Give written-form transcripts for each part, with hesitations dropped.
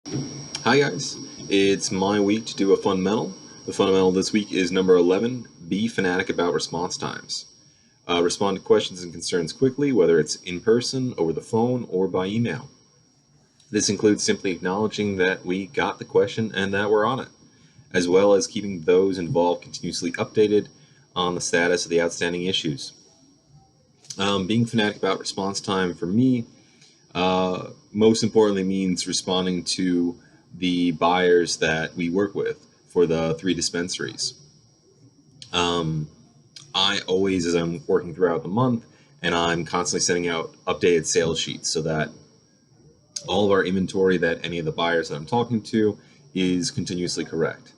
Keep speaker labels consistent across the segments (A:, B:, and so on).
A: Hi guys, it's my week to do a fundamental. The fundamental this week is number 11, be fanatic about response times. Respond to questions and concerns quickly, whether it's in person, over the phone, or by email. This includes simply acknowledging that we got the question and that we're on it, as well as keeping those involved continuously updated on the status of the outstanding issues. Being fanatic about response time for me most importantly means responding to the buyers that we work with for the three dispensaries. Um, I always, as I'm working throughout the month, and I'm constantly sending out updated sales sheets so that all of our inventory that any of the buyers that I'm talking to is continuously correct.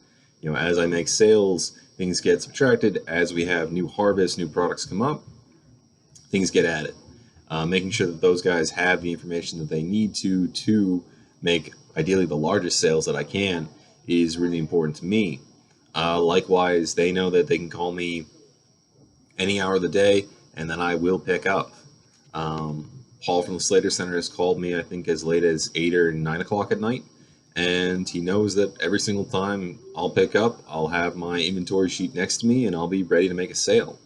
A: As I make sales, things get subtracted. As we have new harvests, new products come up, things get added. Making sure that those guys have the information that they need to make ideally the largest sales that I can is really important to me. Likewise, they know that they can call me any hour of the day and then I will pick up. Paul from the Slater Center has called me, I think, as late as 8 or 9 o'clock at night. And he knows that every single time I'll pick up, I'll have my inventory sheet next to me and I'll be ready to make a sale.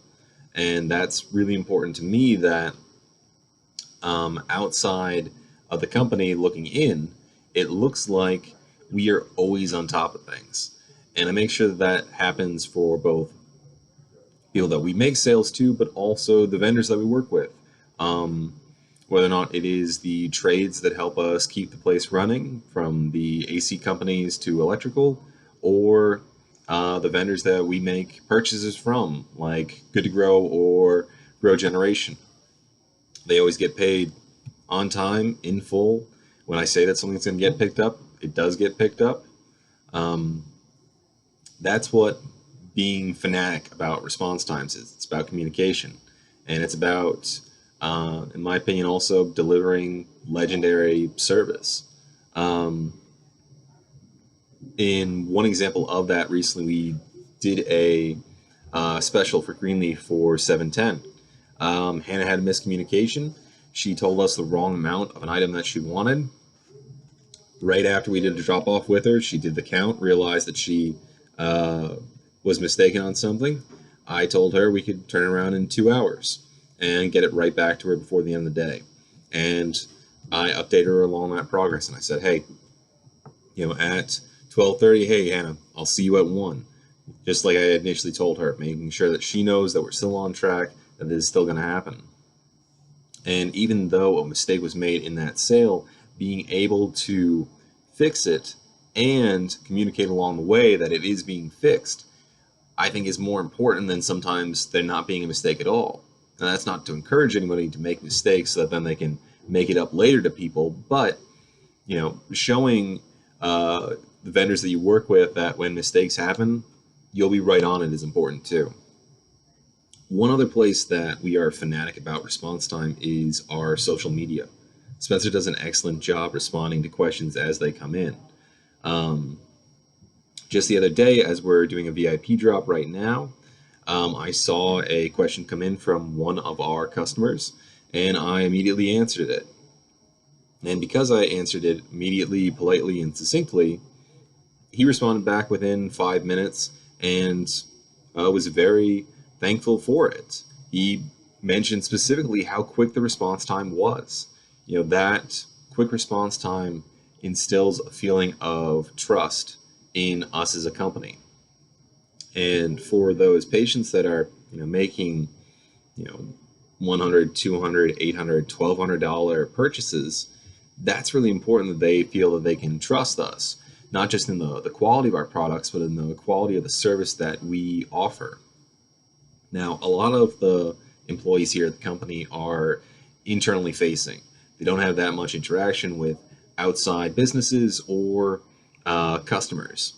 A: And that's really important to me that outside of the company looking in, it looks like we are always on top of things. And I make sure that that happens for both people that we make sales to, but also the vendors that we work with. Whether or not it is the trades that help us keep the place running, from the AC companies to electrical, or the vendors that we make purchases from, like Good to Grow or Grow Generation. They always get paid on time, in full. When I say that something's going to get picked up, it does get picked up. Um, that's what being fanatic about response times is. It's about communication, and it's about, in my opinion, also delivering legendary service. Um, in one example of that, recently we did a special for Greenleaf for 710. Hannah had a miscommunication. She told us the wrong amount of an item that she wanted. Right after we did a drop off with her, she did the count, realized that she was mistaken on something. I told her we could turn around in 2 hours and get it right back to her before the end of the day. And I updated her along that progress, and I said, hey, at 12:30, hey Hannah, I'll see you at 1. Just like I initially told her, making sure that she knows that we're still on track, that this is still going to happen. And even though a mistake was made in that sale, being able to fix it and communicate along the way that it is being fixed, I think is more important than sometimes there not being a mistake at all. Now, that's not to encourage anybody to make mistakes so that then they can make it up later to people, but showing the vendors that you work with that when mistakes happen, you'll be right on it is important too. One other place that we are fanatic about response time is our social media. Spencer does an excellent job responding to questions as they come in. Um, just the other day, as we're doing a VIP drop right now, I saw a question come in from one of our customers, and I immediately answered it. And because I answered it immediately, politely, and succinctly, he responded back within 5 minutes and was very thankful for it. He mentioned specifically how quick the response time was. That quick response time instills a feeling of trust in us as a company. And for those patients that are, making, you know, 100, 200, 800, $1,200 purchases, that's really important that they feel that they can trust us, not just in the quality of our products, but in the quality of the service that we offer. Now, a lot of the employees here at the company are internally facing. They don't have that much interaction with outside businesses or customers.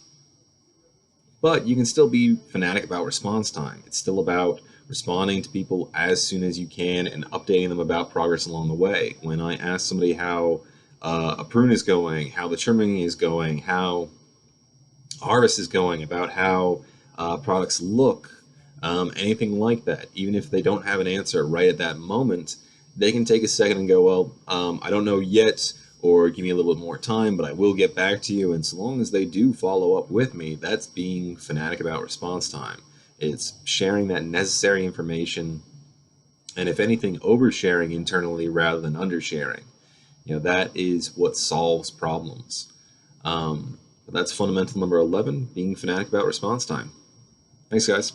A: But you can still be fanatic about response time. It's still about responding to people as soon as you can and updating them about progress along the way. When I ask somebody how a prune is going, how the trimming is going, how harvest is going, about how products look, anything like that, even if they don't have an answer right at that moment, they can take a second and go, well, I don't know yet or give me a little bit more time, but I will get back to you. And so long as they do follow up with me, that's being fanatic about response time. It's sharing that necessary information, and if anything, oversharing internally rather than undersharing. That is what solves problems. But that's fundamental number 11, being fanatic about response time. Thanks, guys.